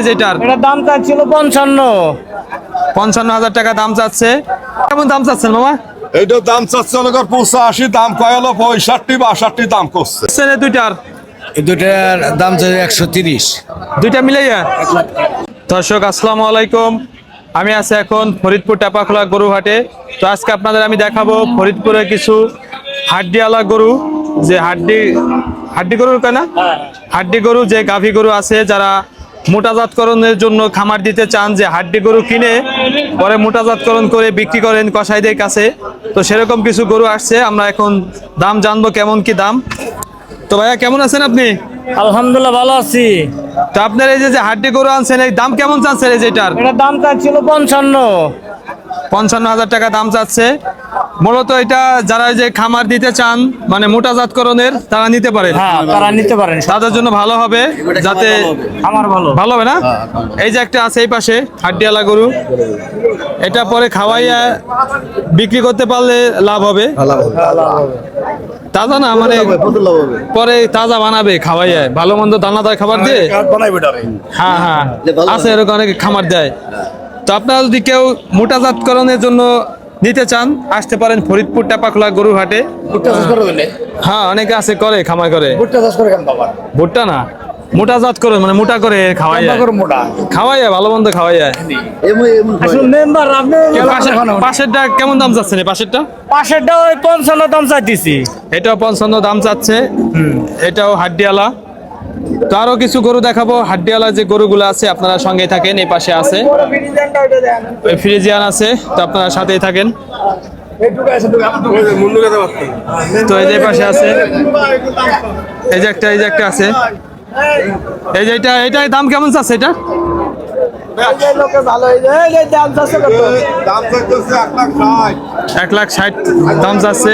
যেটার এটার দাম চাচ্ছিল 55,000 টাকা দাম চাচ্ছে। কেমন দাম চাচ্ছেন মামা? এইটার দাম চাচ্ছে অনেক 85, দাম কয় হলো 65 বা 68 দাম করছে। দুইটার দুটার দাম চাই 130। দুইটা মিলাইয়া। দর্শক আসসালামু আলাইকুম, আমি আছি এখন ফরিদপুর টেপাখোলা গরুহাটে। তো আজকে আপনাদের আমি দেখাবো ফরিদপুরে কিছু হাড্ডিওয়ালা গরু, যে হাড্ডি গরুর কেনা হাড্ডি গরু, যে গাভী গরু আছে যারা মোটাজাতকরণের জন্য খামার দিতে চান, যে হাড্ডি গরু কিনে পরে মোটাজাতকরণ করে বিক্রি করেন কসাইদের কাছে। তো সেরকম কিছু গরু আসছে, আমরা এখন দাম জানবো কেমন কি দাম। তো ভাইয়া কেমন আছেন আপনি? আলহামদুলিল্লাহ ভালো আছি। তো আপনার এই যে হাড্ডি গরু আনছেন, এই দাম কেমন চাচ্ছেন? এই যেটার এটার দাম চাচ্ছিল 55,000 টাকা দাম চাচ্ছে। মূলত এটা যারা যে খামার দিতে চান, মানে মোটাজাতকরণের, তারা নিতে পারে। হ্যাঁ, তারা নিতে পারেন, তাদের জন্য ভালো হবে, যাতে আমার ভালো হবে না। এই যে একটা আছে এই পাশে হাড্ডিওয়ালা গরু, এটা পরে খাওয়াইয়া বিক্রি করতে পারলে লাভ হবে। তাজা না, মানে পরে তাজা বানাবে খাওয়াইয়া, ভালো মন্দ দানাদার খাবার দিয়ে। হ্যাঁ হ্যাঁ, আছে এরকম অনেকে খামার দেয়। তো আপনারা যদি কেউ মোটাজাতকরণের জন্য নিতে চান, আসতে পারেন ফরিদপুর টেপাখোলা গরু হাটে। হ্যাঁ, অনেকে আছে করে, খামার করে। ভুট্টা না, মোটাজাতকরণ মানে মোটা করে খাওয়াইয়া ভালো মন্দ খাওয়াইয়া। পাশেরটা কেমন দাম চাচ্ছেন? পাশেরটা ওই 55 দাম চাইতেছি। এটাও 55 দাম চাচ্ছে। এটাও হাড্ডিওয়ালা। তো আরো কিছু গরু দেখাবো, হাড্ডিওয়ালা যে গরুগুলো আছে। আপনারা সঙ্গে থাকেন, এই পাশে আছে ওই ফ্রিজিয়ান আছে, তো আপনারা সাথেই থাকেন। তো এই যে পাশে আছে, এই যে একটা আছে, এই যে এটার দাম কেমন চাচ্ছে? এটা দাম চাইতেছে 1,60,000 দাম চাচ্ছে।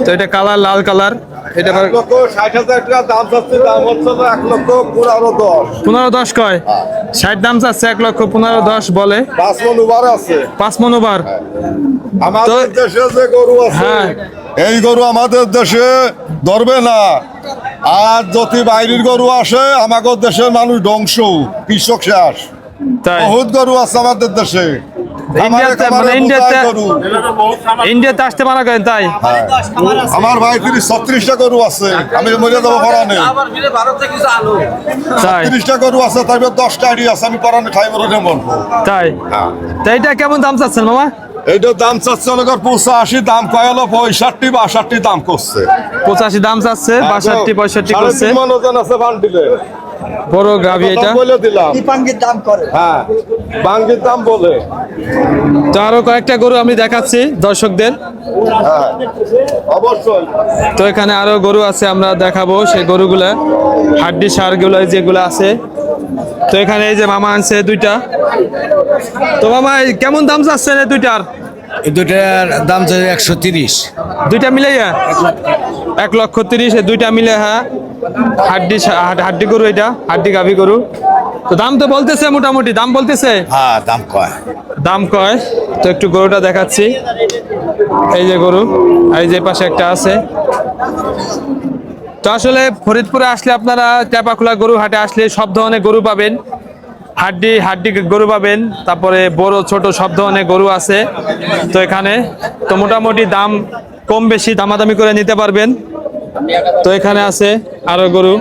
তো এটা কালার, লাল কালার। এটা 1,60,000 টাকা দাম চাচ্ছে, দাম হচ্ছে 1,15,10। 15-10 কয়, 60 দাম চাচ্ছে, 1,15,10 বলে। 5 মণ ওভার আছে, 5 মণ ওভার। আমাদের দেশে যে গরু আছে, হ্যাঁ, এই গরু আমাদের দেশে ধরবে না। আর যদি বাইরের গরু আসে, আমাদের দেশের মানুষ ধ্বংস, কৃষক শেষ। তাই বহুত গরু আছে আমাদের দেশে। ইন্ডিয়াতে, মানে ইন্ডিয়াতে আসতে মানা করেন, তাই? আমার ভাই 30-36টা গরু আছে, আমি মরে যাবো পরানে। তাই 30টা গরু আছে, তারপর 10টা আইডি আছে, আমি পরানে খাই মরে মরবো। তাই তো এটা কেমন দাম চাচ্ছেন মামা? এইটার দাম চাচ্ছে অনেক 85, দাম কয় হলো 65 বা 68 দাম করছে। 85 দাম চাচ্ছে, 62-65 করছে। 3.5 মণ ওজন আছে বান্ডিলে। বড় গাভী এটা। বলে দিলাম হ্যাঁ, বাঙ্গির দাম বলে। তো আরো কয়েকটা গরু আমি দেখাচ্ছি দর্শকদের। হ্যাঁ অবশ্যই। তো এখানে আরো গরু আছে, আমরা দেখাবো সেই গরুগুলা, হাড্ডি সার গুলো যেগুলো আছে। তো এখানে এই যে মামা আনছে দুইটা। তো মামা কেমন দাম চাচ্ছেন এই দুইটার? এই দুটার দাম চাই 130। দুইটা মিলাইয়া 1,30,000, এই দুইটা মিলে। হ্যাঁ, হাড্ডি গরু, এটা হাড্ডি গাভী গরু। তো দাম তো বলতেছে, মোটামুটি দাম বলতেছে। হ্যাঁ, দাম কয়। তো একটু গরুটা দেখাচ্ছি, এই যে গরু, এই যে পাশে একটা আছে। তো আসলে ফরিদপুরে আসলে আপনারা টেপাখোলা গরু হাটে আসলে সব ধরনের গরু পাবেন। হাড্ডি গরু পাবেন, তারপরে বড় ছোট সব ধরনের গরু আছে। তো এখানে তো মোটামুটি দাম কম বেশি দামাদামি করে নিতে পারবেন। তো এখানে আছে আরো গরু।